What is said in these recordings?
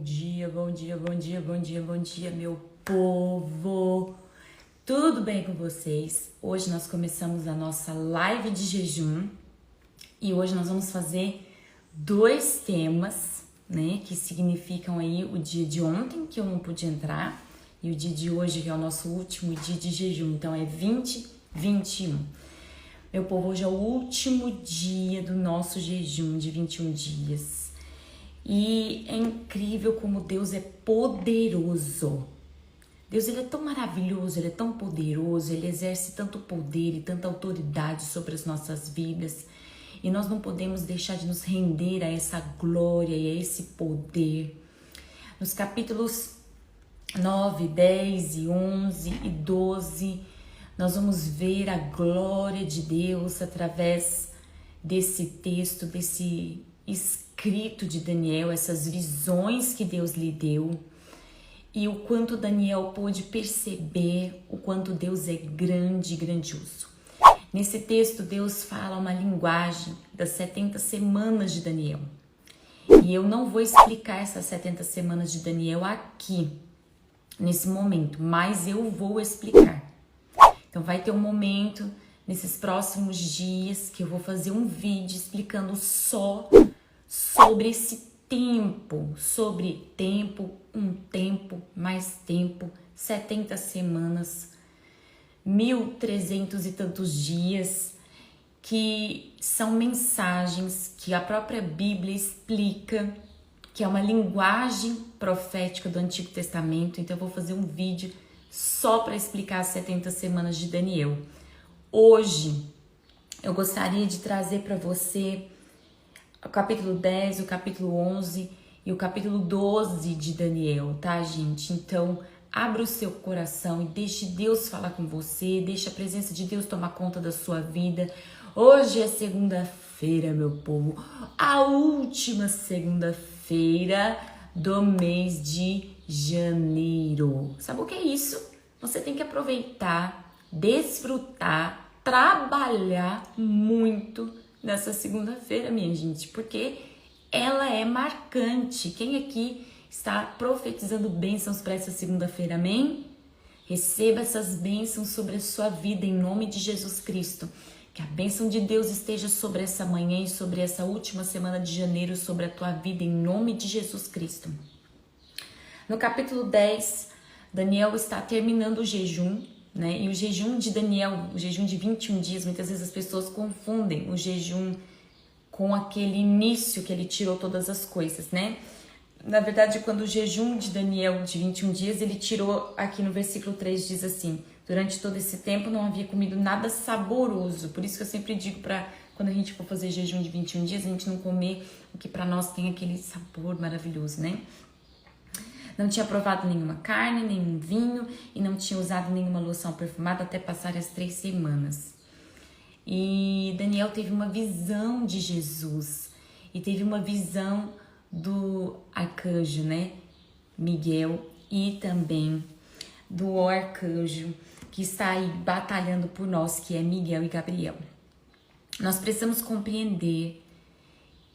dia, bom dia, bom dia, bom dia, bom dia, meu povo! Tudo bem com vocês? Hoje nós começamos a nossa live de jejum e hoje nós vamos fazer dois temas, né, que significam aí o dia de ontem, que eu não pude entrar, e o dia de hoje, que é o nosso último dia de jejum, então é 20-21. Meu povo, hoje é o último dia do nosso jejum de 21 dias. E é incrível como Deus é poderoso. Deus, ele é tão maravilhoso, ele é tão poderoso, ele exerce tanto poder e tanta autoridade sobre as nossas vidas. E nós não podemos deixar de nos render a essa glória e a esse poder. Nos capítulos 9, 10 e 11 e 12, nós vamos ver a glória de Deus através desse texto, desse escrito de Daniel, essas visões que Deus lhe deu, e o quanto Daniel pôde perceber o quanto Deus é grande e grandioso. Nesse texto, Deus fala uma linguagem das 70 semanas de Daniel. E eu não vou explicar essas 70 semanas de Daniel aqui, nesse momento, mas eu vou explicar. Então vai ter um momento nesses próximos dias que eu vou fazer um vídeo explicando só sobre esse tempo, sobre tempo, um tempo, mais tempo, 70 semanas, 1.300 e tantos dias, que são mensagens que a própria Bíblia explica, que é uma linguagem profética do Antigo Testamento. Então eu vou fazer um vídeo só para explicar as 70 semanas de Daniel. Hoje eu gostaria de trazer para você o capítulo 10, o capítulo 11 e o capítulo 12 de Daniel, tá, gente? Então, abra o seu coração e deixe Deus falar com você, deixe a presença de Deus tomar conta da sua vida. Hoje é segunda-feira, meu povo, a última segunda-feira do mês de janeiro. Sabe o que é isso? Você tem que aproveitar, desfrutar, trabalhar muito nessa segunda-feira, minha gente, porque ela é marcante. Quem aqui está profetizando bênçãos para essa segunda-feira, amém? Receba essas bênçãos sobre a sua vida em nome de Jesus Cristo. Que a bênção de Deus esteja sobre essa manhã e sobre essa última semana de janeiro, sobre a tua vida em nome de Jesus Cristo. No capítulo 10, Daniel está terminando o jejum, né? E o jejum de Daniel, o jejum de 21 dias, muitas vezes as pessoas confundem o jejum com aquele início que ele tirou todas as coisas, né? Na verdade, quando o jejum de Daniel de 21 dias, ele tirou, aqui no versículo 3 diz assim: durante todo esse tempo não havia comido nada saboroso. Por isso que eu sempre digo para quando a gente for fazer jejum de 21 dias, a gente não comer o que para nós tem aquele sabor maravilhoso, né? Não tinha provado nenhuma carne, nenhum vinho e não tinha usado nenhuma loção perfumada até passar as 3 semanas. E Daniel teve uma visão de Jesus e teve uma visão do arcanjo, né, Miguel, e também do arcanjo que está aí batalhando por nós, que é Miguel e Gabriel. Nós precisamos compreender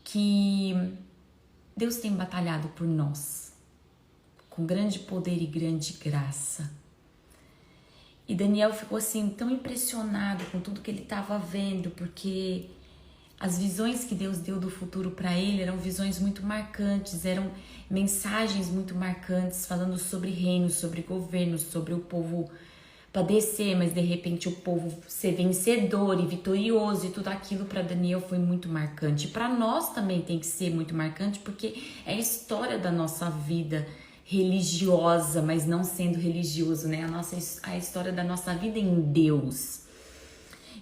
que Deus tem batalhado por nós com grande poder e grande graça. E Daniel ficou assim tão impressionado com tudo que ele estava vendo, porque as visões que Deus deu do futuro para ele eram visões muito marcantes, eram mensagens muito marcantes, falando sobre reinos, sobre governos, sobre o povo padecer, mas de repente o povo ser vencedor e vitorioso, e tudo aquilo para Daniel foi muito marcante. Para nós também tem que ser muito marcante, porque é a história da nossa vida religiosa, mas não sendo religioso, né? A história da nossa vida em Deus.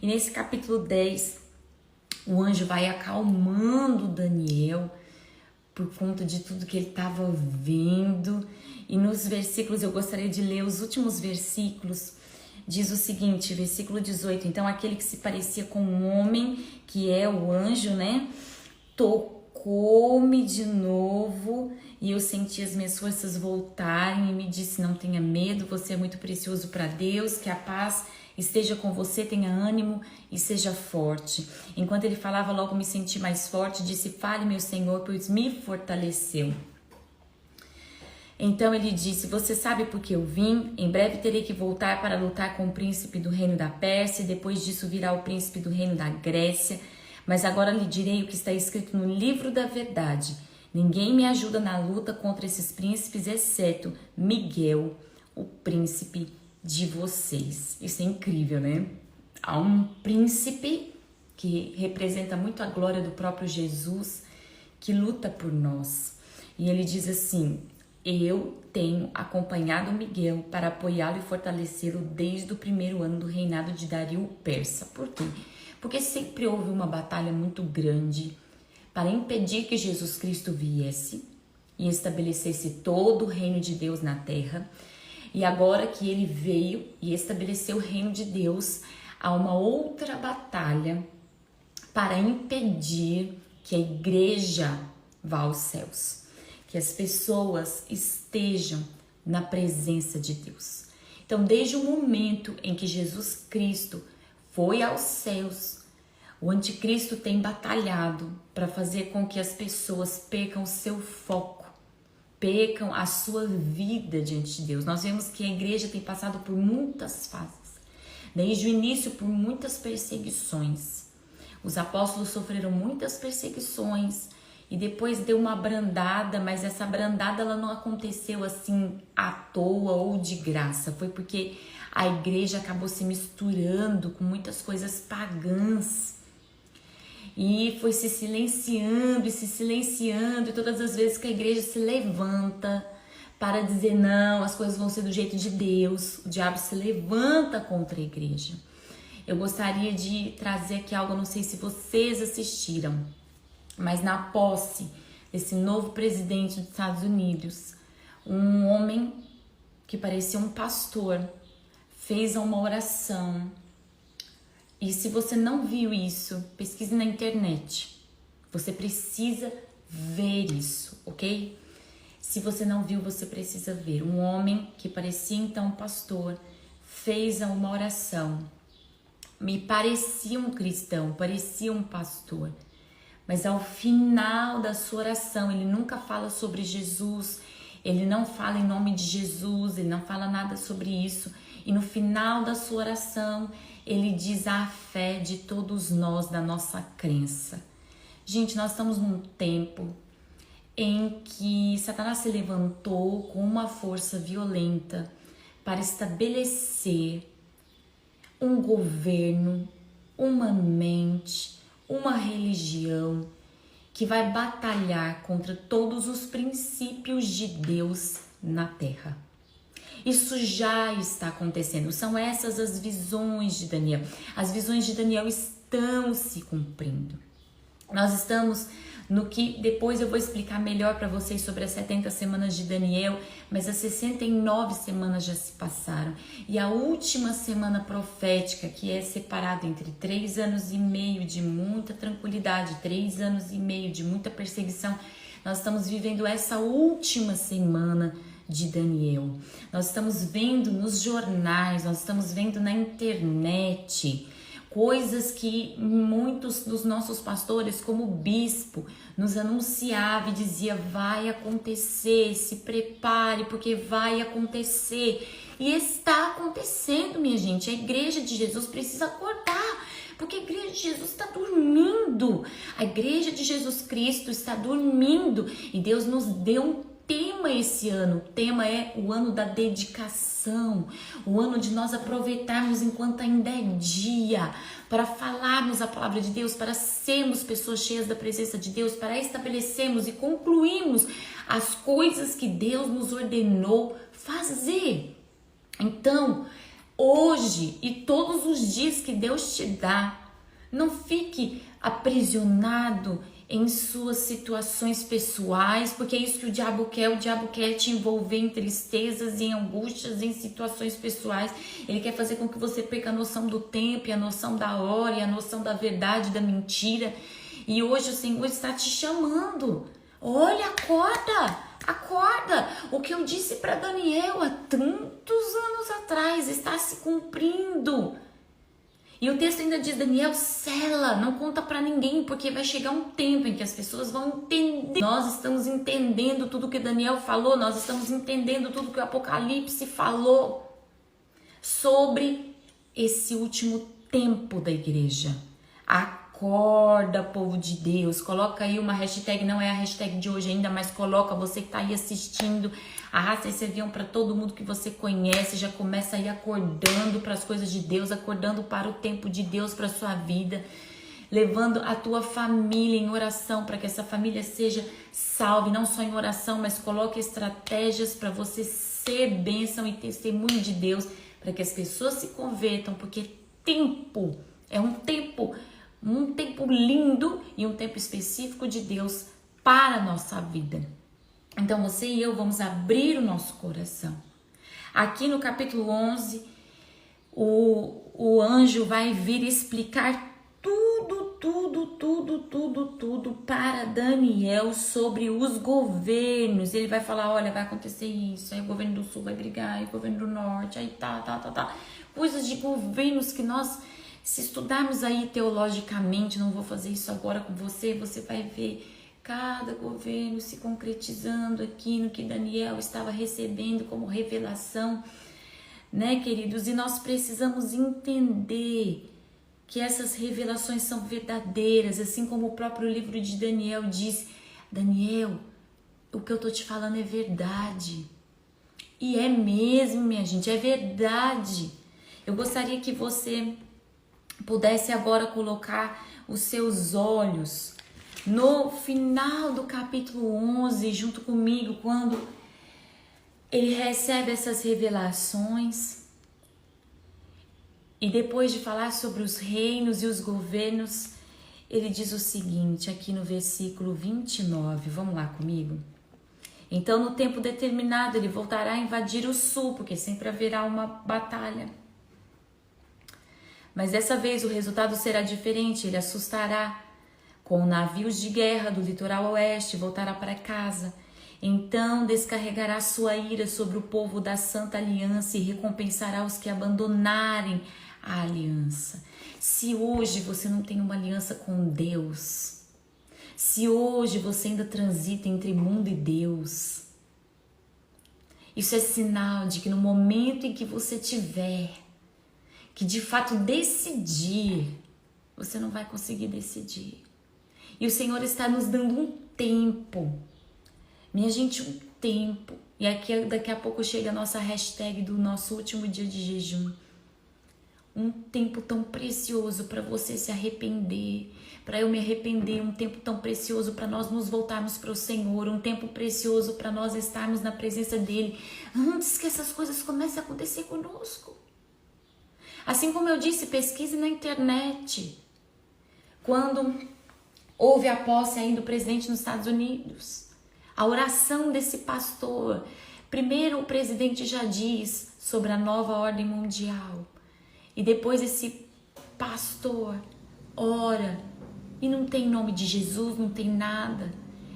E nesse capítulo 10, o anjo vai acalmando Daniel por conta de tudo que ele estava vendo. E nos versículos, eu gostaria de ler os últimos versículos. Diz o seguinte, versículo 18: então aquele que se parecia com um homem, que é o anjo, né, tocou-me de novo e eu senti as minhas forças voltarem e me disse: não tenha medo, você é muito precioso para Deus, que a paz esteja com você, tenha ânimo e seja forte. Enquanto ele falava, logo me senti mais forte, disse: fale, meu Senhor, pois me fortaleceu. Então ele disse: você sabe por que eu vim? Em breve terei que voltar para lutar com o príncipe do reino da Pérsia, e depois disso virá o príncipe do reino da Grécia. Mas agora lhe direi o que está escrito no livro da verdade. Ninguém me ajuda na luta contra esses príncipes, exceto Miguel, o príncipe de vocês. Isso é incrível, né? Há um príncipe que representa muito a glória do próprio Jesus, que luta por nós. E ele diz assim: eu tenho acompanhado Miguel para apoiá-lo e fortalecê-lo desde o primeiro ano do reinado de Dario o Persa. Por quê? Porque sempre houve uma batalha muito grande para impedir que Jesus Cristo viesse e estabelecesse todo o reino de Deus na terra. E agora que ele veio e estabeleceu o reino de Deus, há uma outra batalha para impedir que a igreja vá aos céus, que as pessoas estejam na presença de Deus. Então, desde o momento em que Jesus Cristo foi aos céus, o anticristo tem batalhado para fazer com que as pessoas percam o seu foco, percam a sua vida diante de Deus. Nós vemos que a igreja tem passado por muitas fases, desde o início por muitas perseguições. Os apóstolos sofreram muitas perseguições e depois deu uma abrandada, mas essa abrandada ela não aconteceu assim à toa ou de graça. Foi porque a igreja acabou se misturando com muitas coisas pagãs e foi se silenciando e todas as vezes que a igreja se levanta para dizer não, as coisas vão ser do jeito de Deus, o diabo se levanta contra a igreja. Eu gostaria de trazer aqui algo, não sei se vocês assistiram, mas na posse desse novo presidente dos Estados Unidos, um homem que parecia um pastor fez uma oração. E se você não viu isso, pesquise na internet. Você precisa ver isso, ok? Se você não viu, você precisa ver. Um homem que parecia então um pastor fez uma oração. Me parecia um cristão, parecia um pastor. Mas ao final da sua oração, ele nunca fala sobre Jesus, ele não fala em nome de Jesus, ele não fala nada sobre isso. E no final da sua oração, ele diz a fé de todos nós, da nossa crença. Gente, nós estamos num tempo em que Satanás se levantou com uma força violenta para estabelecer um governo, uma mente, uma religião que vai batalhar contra todos os princípios de Deus na terra. Isso já está acontecendo. São essas as visões de Daniel. As visões de Daniel estão se cumprindo. Nós estamos no que depois eu vou explicar melhor para vocês sobre as 70 semanas de Daniel, mas as 69 semanas já se passaram. E a última semana profética, que é separada entre 3 anos e meio de muita tranquilidade, 3 anos e meio de muita perseguição, nós estamos vivendo essa última semana de Daniel. Nós estamos vendo nos jornais, nós estamos vendo na internet coisas que muitos dos nossos pastores, como o bispo, nos anunciava e dizia: vai acontecer, se prepare porque vai acontecer. E está acontecendo, minha gente. A igreja de Jesus precisa acordar, porque a igreja de Jesus está dormindo. A igreja de Jesus Cristo está dormindo e Deus nos deu um tema esse ano. O tema é o ano da dedicação, o ano de nós aproveitarmos enquanto ainda é dia, para falarmos a palavra de Deus, para sermos pessoas cheias da presença de Deus, para estabelecermos e concluirmos as coisas que Deus nos ordenou fazer. Então, hoje e todos os dias que Deus te dá, não fique aprisionado em suas situações pessoais, porque é isso que o diabo quer te envolver em tristezas, em angústias, em situações pessoais. Ele quer fazer com que você perca a noção do tempo, e a noção da hora, e a noção da verdade, da mentira. E hoje o Senhor está te chamando. Olha, acorda! O que eu disse para Daniel há tantos anos atrás está se cumprindo. E o texto ainda diz, Daniel, sela, não conta para ninguém, porque vai chegar um tempo em que as pessoas vão entender. Nós estamos entendendo tudo que Daniel falou, nós estamos entendendo tudo que o Apocalipse falou sobre esse último tempo da igreja. Acorda, povo de Deus, coloca aí uma hashtag, não é a hashtag de hoje ainda, mas coloca, você que tá aí assistindo, arrasta esse avião para todo mundo que você conhece, já começa aí acordando para as coisas de Deus, acordando para o tempo de Deus, para sua vida, levando a tua família em oração, para que essa família seja salve, não só em oração, mas coloque estratégias para você ser bênção e testemunho de Deus, para que as pessoas se convertam, porque tempo é um tempo lindo e um tempo específico de Deus para a nossa vida. Então você e eu vamos abrir o nosso coração. Aqui no capítulo 11, o anjo vai vir explicar tudo para Daniel sobre os governos. Ele vai falar, olha, vai acontecer isso, aí o governo do sul vai brigar, aí o governo do norte, aí tá. Coisas de governos que nós, se estudarmos aí teologicamente, não vou fazer isso agora com você, você vai ver cada governo se concretizando aqui no que Daniel estava recebendo como revelação, né, queridos? E nós precisamos entender que essas revelações são verdadeiras, assim como o próprio livro de Daniel diz, Daniel, o que eu tô te falando é verdade. E é mesmo, minha gente, é verdade. Eu gostaria que você pudesse agora colocar os seus olhos no final do capítulo 11, junto comigo, quando ele recebe essas revelações. E depois de falar sobre os reinos e os governos, ele diz o seguinte, aqui no versículo 29, vamos lá comigo? Então, no tempo determinado, ele voltará a invadir o sul, porque sempre haverá uma batalha. Mas dessa vez o resultado será diferente, ele assustará com navios de guerra do litoral oeste, voltará para casa. Então descarregará sua ira sobre o povo da Santa Aliança e recompensará os que abandonarem a aliança. Se hoje você não tem uma aliança com Deus, se hoje você ainda transita entre mundo e Deus, isso é sinal de que no momento em que você tiver que de fato decidir, você não vai conseguir decidir. E o Senhor está nos dando um tempo, minha gente, um tempo. E aqui daqui a pouco chega a nossa hashtag do nosso último dia de jejum. Um tempo tão precioso para você se arrepender, para eu me arrepender, um tempo tão precioso para nós nos voltarmos para o Senhor, um tempo precioso para nós estarmos na presença dEle, antes que essas coisas comecem a acontecer conosco. Assim como eu disse, pesquise na internet. Quando houve a posse aí do presidente nos Estados Unidos, a oração desse pastor, primeiro o presidente já diz sobre a nova ordem mundial, e depois esse pastor ora, e não tem nome de Jesus, não tem nada.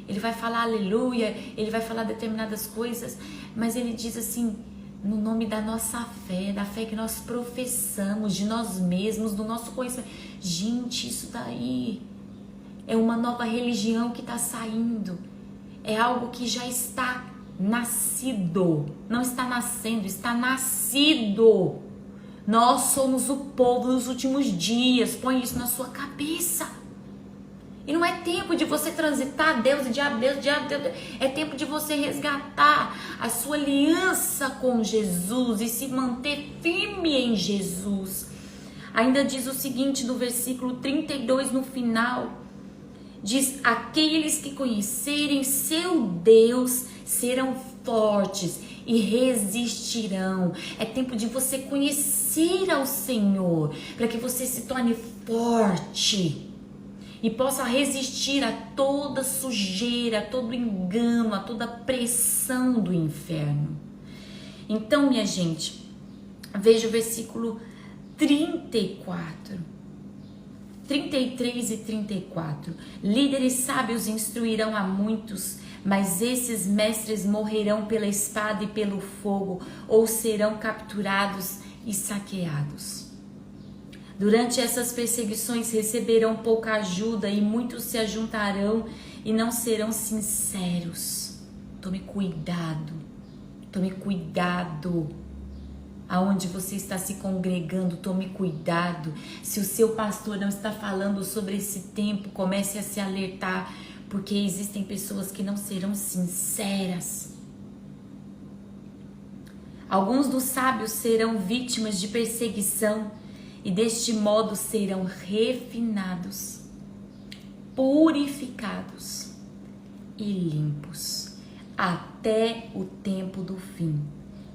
Ele vai falar aleluia, ele vai falar determinadas coisas, mas ele diz assim, no nome da nossa fé, da fé que nós professamos, de nós mesmos, do nosso conhecimento. Gente, isso daí é uma nova religião que está saindo. É algo que já está nascido. Não está nascendo, está nascido. Nós somos o povo dos últimos dias. Põe isso na sua cabeça. E não é tempo de você transitar Deus e diabo, Deus. É tempo de você resgatar a sua aliança com Jesus e se manter firme em Jesus. Ainda diz o seguinte no versículo 32 no final. Diz, aqueles que conhecerem seu Deus serão fortes e resistirão. É tempo de você conhecer ao Senhor, para que você se torne forte e possa resistir a toda sujeira, a todo engano, a toda pressão do inferno. Então, minha gente, veja o versículo 34. 33 e 34. Líderes sábios instruirão a muitos, mas esses mestres morrerão pela espada e pelo fogo, ou serão capturados e saqueados. Durante essas perseguições receberão pouca ajuda e muitos se ajuntarão e não serão sinceros. Tome cuidado, tome cuidado. Aonde você está se congregando, tome cuidado. Se o seu pastor não está falando sobre esse tempo, comece a se alertar, porque existem pessoas que não serão sinceras. Alguns dos sábios serão vítimas de perseguição e deste modo serão refinados, purificados e limpos até o tempo do fim,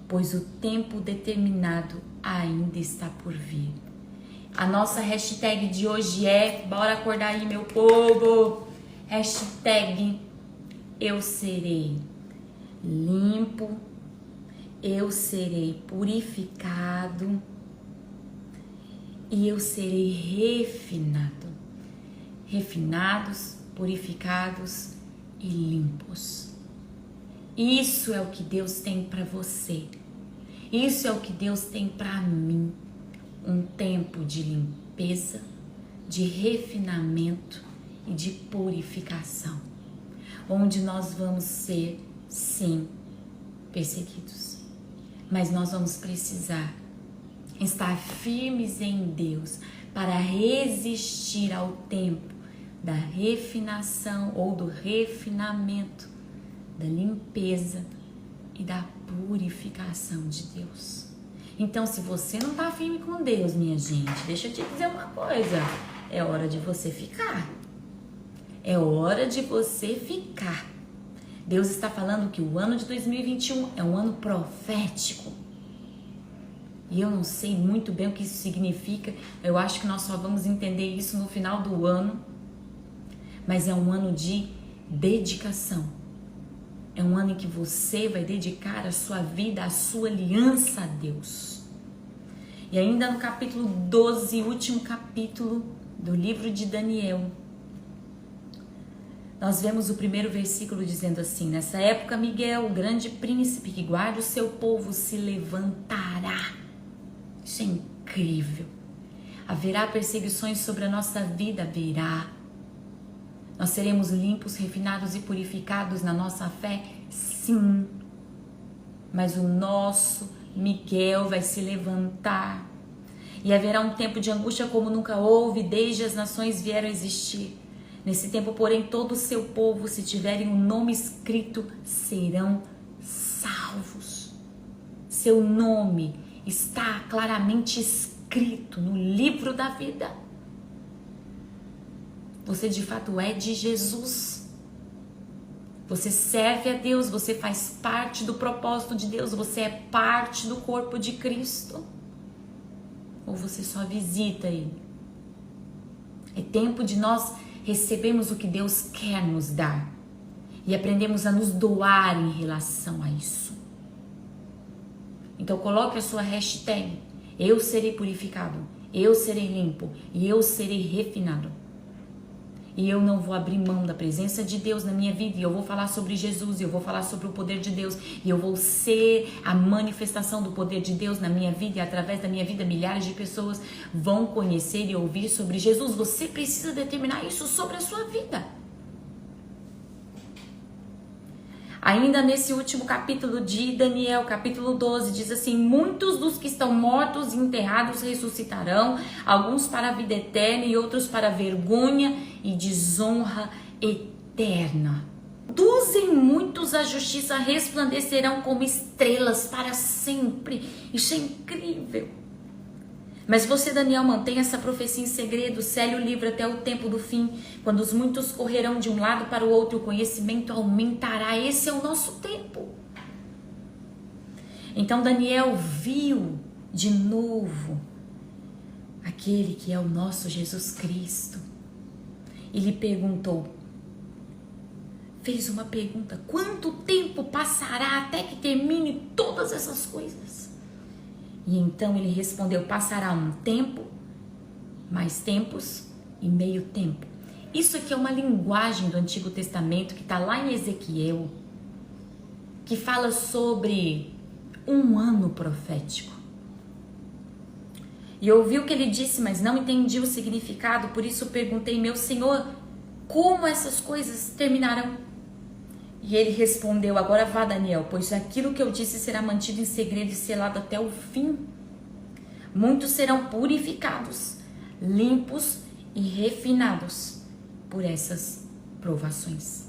pois o tempo determinado ainda está por vir. A nossa hashtag de hoje é, bora acordar aí meu povo, hashtag eu serei limpo, eu serei purificado e eu serei refinado. Refinados, purificados e limpos. Isso é o que Deus tem para você. Isso é o que Deus tem para mim. Um tempo de limpeza, de refinamento e de purificação. Onde nós vamos ser, sim, perseguidos. Mas nós vamos precisar estar firmes em Deus para resistir ao tempo da refinação ou do refinamento, da limpeza e da purificação de Deus. Então, se você não está firme com Deus, minha gente, deixa eu te dizer uma coisa, é hora de você ficar. É hora de você ficar. Deus está falando que o ano de 2021 é um ano profético. E eu não sei muito bem o que isso significa. Eu acho que nós só vamos entender isso no final do ano. Mas é um ano de dedicação. É um ano em que você vai dedicar a sua vida, a sua aliança a Deus. E ainda no capítulo 12, último capítulo do livro de Daniel, nós vemos o primeiro versículo dizendo assim: nessa época, Miguel, o grande príncipe que guarda o seu povo, se levantará. Isso é incrível. Haverá perseguições sobre a nossa vida? Haverá. Nós seremos limpos, refinados e purificados na nossa fé? Sim. Mas o nosso Miguel vai se levantar. E haverá um tempo de angústia como nunca houve, desde as nações vieram a existir. Nesse tempo, porém, todo o seu povo, se tiverem um nome escrito, serão salvos. Seu nome está claramente escrito no livro da vida. Você de fato é de Jesus. Você serve a Deus, você faz parte do propósito de Deus, você é parte do corpo de Cristo. Ou você só visita Ele? É tempo de nós recebermos o que Deus quer nos dar e aprendemos a nos doar em relação a isso. Então coloque a sua hashtag, eu serei purificado, eu serei limpo e eu serei refinado. E eu não vou abrir mão da presença de Deus na minha vida. E eu vou falar sobre Jesus, e eu vou falar sobre o poder de Deus. E eu vou ser a manifestação do poder de Deus na minha vida. E através da minha vida, milhares de pessoas vão conhecer e ouvir sobre Jesus. Você precisa determinar isso sobre a sua vida. Ainda nesse último capítulo de Daniel, capítulo 12, diz assim: muitos dos que estão mortos e enterrados ressuscitarão, alguns para a vida eterna e outros para a vergonha e desonra eterna. Duzem muitos a justiça, resplandecerão como estrelas para sempre. Isso é incrível. Mas você, Daniel, mantém essa profecia em segredo, cele o livro até o tempo do fim, quando os muitos correrão de um lado para o outro, o conhecimento aumentará. Esse é o nosso tempo. Então Daniel viu de novo aquele que é o nosso Jesus Cristo. E lhe perguntou, fez uma pergunta: quanto tempo passará até que termine todas essas coisas? E então ele respondeu: passará um tempo, mais tempos e meio tempo. Isso aqui é uma linguagem do Antigo Testamento que está lá em Ezequiel, que fala sobre um ano profético. E eu ouvi o que ele disse, mas não entendi o significado. Por isso perguntei, meu Senhor, como essas coisas terminarão? E ele respondeu, agora vá, Daniel, pois aquilo que eu disse será mantido em segredo e selado até o fim. Muitos serão purificados, limpos e refinados por essas provações.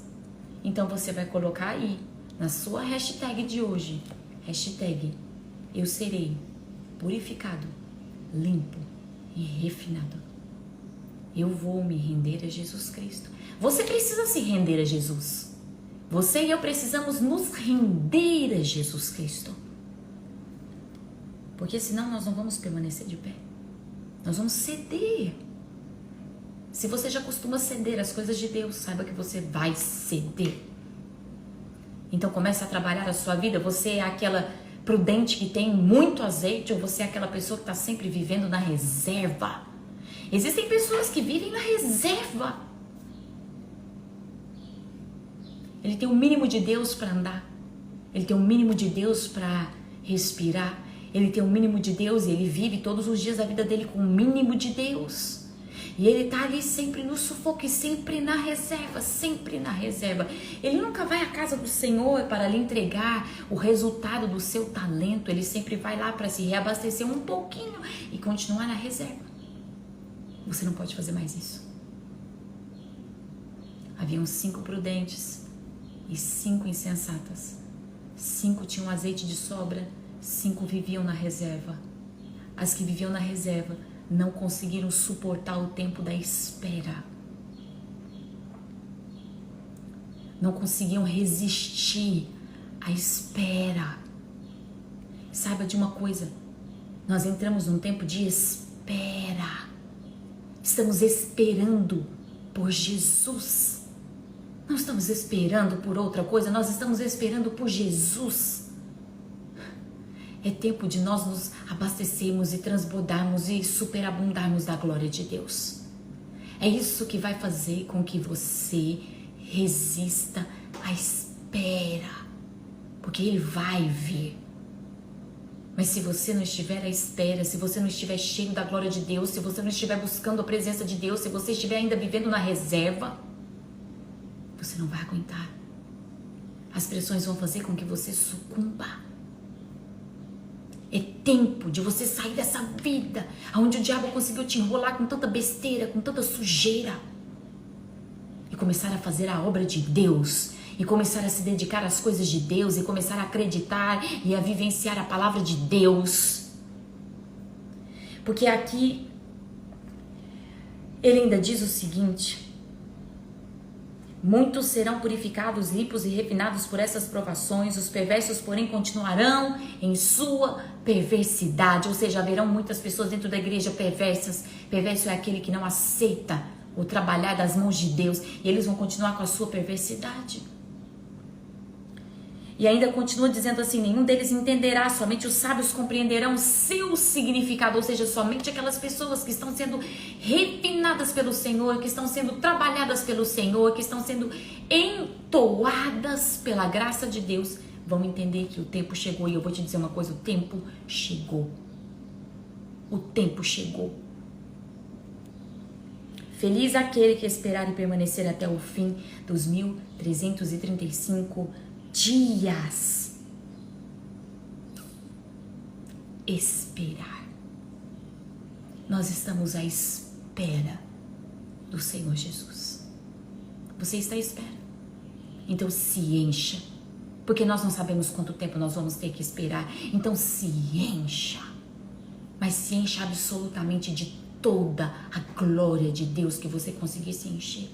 Então você vai colocar aí, na sua hashtag de hoje, hashtag, eu serei purificado, limpo e refinado. Eu vou me render a Jesus Cristo. Você precisa se render a Jesus. Você e eu precisamos nos render a Jesus Cristo. Porque senão nós não vamos permanecer de pé. Nós vamos ceder. Se você já costuma ceder às coisas de Deus, saiba que você vai ceder. Então comece a trabalhar a sua vida. Você é aquela prudente que tem muito azeite ou você é aquela pessoa que está sempre vivendo na reserva? Existem pessoas que vivem na reserva. Ele tem o mínimo de Deus para andar. Ele tem o mínimo de Deus para respirar. Ele tem o mínimo de Deus e ele vive todos os dias da vida dele com o mínimo de Deus. E ele está ali sempre no sufoco e sempre na reserva, sempre na reserva. Ele nunca vai à casa do Senhor para lhe entregar o resultado do seu talento. Ele sempre vai lá para se reabastecer um pouquinho e continuar na reserva. Você não pode fazer mais isso. Haviam 5 prudentes e 5 insensatas. 5 tinham azeite de sobra, 5 viviam na reserva. As que viviam na reserva não conseguiram suportar o tempo da espera. Não conseguiam resistir à espera. Saiba de uma coisa, nós entramos num tempo de espera. Estamos esperando por Jesus. Não estamos esperando por outra coisa, nós estamos esperando por Jesus. É tempo de nós nos abastecermos e transbordarmos e superabundarmos da glória de Deus. É isso que vai fazer com que você resista à espera, porque Ele vai vir. Mas se você não estiver à espera, se você não estiver cheio da glória de Deus, se você não estiver buscando a presença de Deus, se você estiver ainda vivendo na reserva, você não vai aguentar. As pressões vão fazer com que você sucumba. É tempo de você sair dessa vida onde o diabo conseguiu te enrolar com tanta besteira, com tanta sujeira, e começar a fazer a obra de Deus, e começar a se dedicar às coisas de Deus, e começar a acreditar e a vivenciar a palavra de Deus. Porque aqui ele ainda diz o seguinte: muitos serão purificados, limpos e refinados por essas provações, os perversos, porém, continuarão em sua perversidade. Ou seja, haverão muitas pessoas dentro da igreja perversas. Perverso é aquele que não aceita o trabalhar das mãos de Deus, e eles vão continuar com a sua perversidade. E ainda continua dizendo assim: nenhum deles entenderá, somente os sábios compreenderão o seu significado. Ou seja, somente aquelas pessoas que estão sendo refinadas pelo Senhor, que estão sendo trabalhadas pelo Senhor, que estão sendo entoadas pela graça de Deus, vão entender que o tempo chegou. E eu vou te dizer uma coisa: o tempo chegou. O tempo chegou. Feliz aquele que esperar e permanecer até o fim dos 1335 dias. Esperar. Nós estamos à espera do Senhor Jesus. Você está à espera? Então se encha, porque nós não sabemos quanto tempo nós vamos ter que esperar. Então se encha, mas se encha absolutamente de toda a glória de Deus que você conseguir se encher.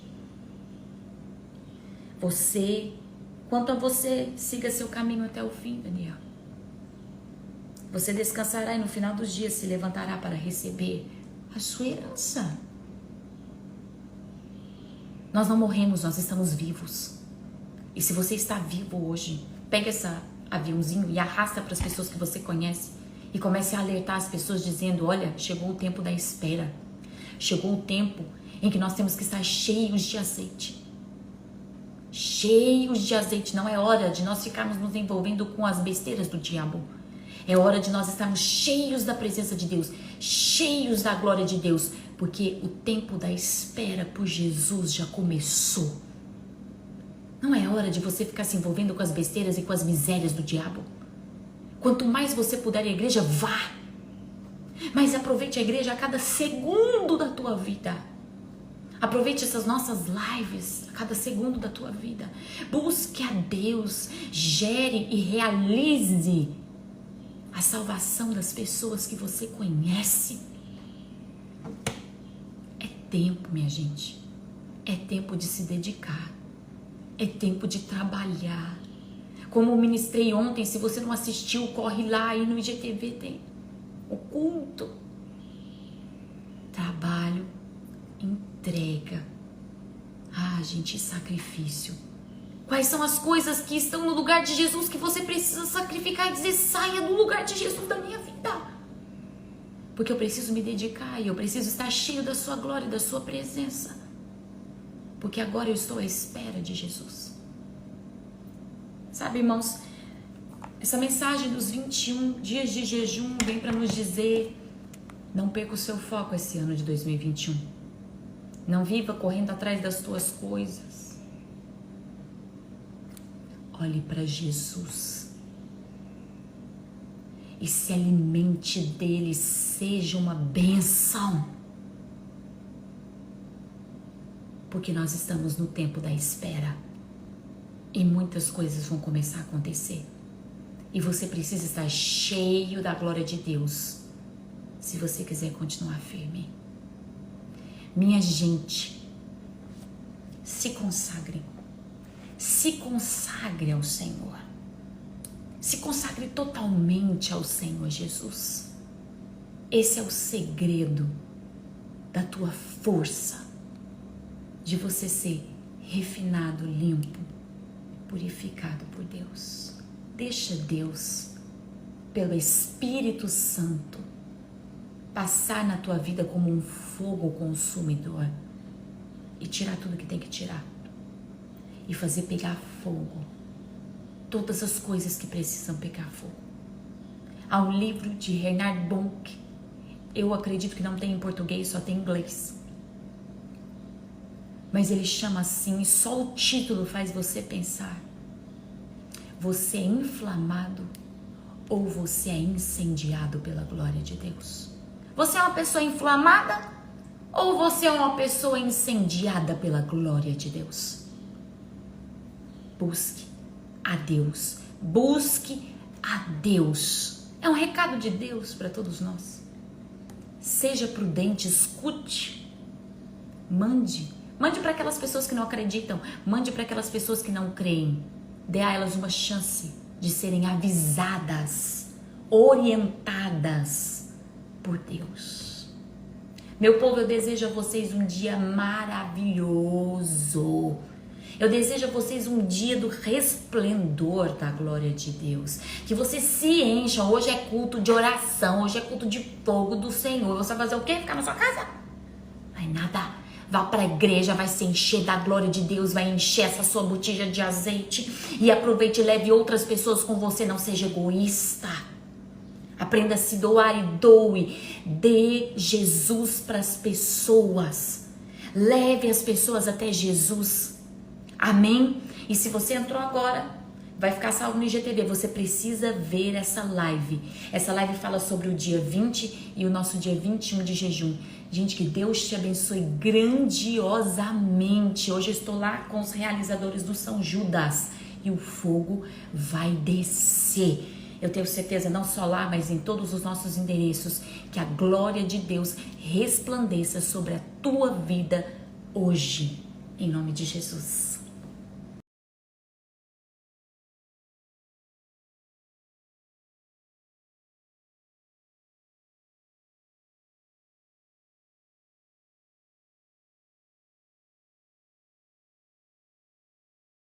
Quanto a você, siga seu caminho até o fim, Daniel. Você descansará e no final dos dias se levantará para receber a sua herança. Nós não morremos, nós estamos vivos. E se você está vivo hoje, pega esse aviãozinho e arrasta para as pessoas que você conhece e comece a alertar as pessoas dizendo: olha, chegou o tempo da espera. Chegou o tempo em que nós temos que estar cheios de azeite. Cheios de azeite. Não é hora de nós ficarmos nos envolvendo com as besteiras do diabo. É hora de nós estarmos cheios da presença de Deus, cheios da glória de Deus, porque o tempo da espera por Jesus já começou. Não é hora de você ficar se envolvendo com as besteiras e com as misérias do diabo. Quanto mais você puder ir à igreja, vá. Mas aproveite a igreja a cada segundo da tua vida. Aproveite essas nossas lives a cada segundo da tua vida. Busque a Deus, gere e realize a salvação das pessoas que você conhece. É tempo, minha gente. É tempo de se dedicar. É tempo de trabalhar. Como eu ministrei ontem, se você não assistiu, corre lá, aí no IGTV tem o culto. Trabalho, entrega. Gente, sacrifício. Quais são as coisas que estão no lugar de Jesus que você precisa sacrificar e dizer, saia do lugar de Jesus da minha vida? Porque eu preciso me dedicar e eu preciso estar cheio da sua glória e da sua presença. Porque agora eu estou à espera de Jesus. Sabe, irmãos, essa mensagem dos 21 dias de jejum vem para nos dizer, não perca o seu foco esse ano de 2021. Não viva correndo atrás das tuas coisas. Olhe para Jesus. E se alimente dele, seja uma bênção. Porque nós estamos no tempo da espera. E muitas coisas vão começar a acontecer. E você precisa estar cheio da glória de Deus, se você quiser continuar firme. Minha gente, se consagre. Se consagre ao Senhor. Se consagre totalmente ao Senhor Jesus. Esse é o segredo da tua força, de você ser refinado, limpo, purificado por Deus. Deixa Deus, pelo Espírito Santo, passar na tua vida como um fogo consumidor e tirar tudo que tem que tirar e fazer pegar fogo todas as coisas que precisam pegar fogo. Há um livro de Reinhard Bonk, eu acredito que não tem em português, só tem em inglês, mas ele chama assim, e só o título faz você pensar: você é inflamado ou você é incendiado pela glória de Deus? Você é uma pessoa inflamada ou você é uma pessoa incendiada pela glória de Deus? Busque a Deus. Busque a Deus. É um recado de Deus para todos nós. Seja prudente, escute. Mande para aquelas pessoas que não acreditam. Mande para aquelas pessoas que não creem. Dê a elas uma chance de serem avisadas, orientadas por Deus. Meu povo, eu desejo a vocês um dia maravilhoso. Eu desejo a vocês um dia do resplendor da glória de Deus. Que vocês se encham. Hoje é culto de oração, hoje é culto de fogo do Senhor. Você vai fazer o quê? Ficar na sua casa? Vai nada. Vá para a igreja, vai se encher da glória de Deus, vai encher essa sua botija de azeite e aproveite e leve outras pessoas com você. Não seja egoísta. Aprenda a se doar e doe. Dê Jesus para as pessoas. Leve as pessoas até Jesus. Amém? E se você entrou agora, vai ficar salvo no IGTV. Você precisa ver essa live. Essa live fala sobre o dia 20 e o nosso dia 21 de jejum. Gente, que Deus te abençoe grandiosamente. Hoje eu estou lá com os realizadores do São Judas e o fogo vai descer. Eu tenho certeza, não só lá, mas em todos os nossos endereços, que a glória de Deus resplandeça sobre a tua vida hoje, em nome de Jesus.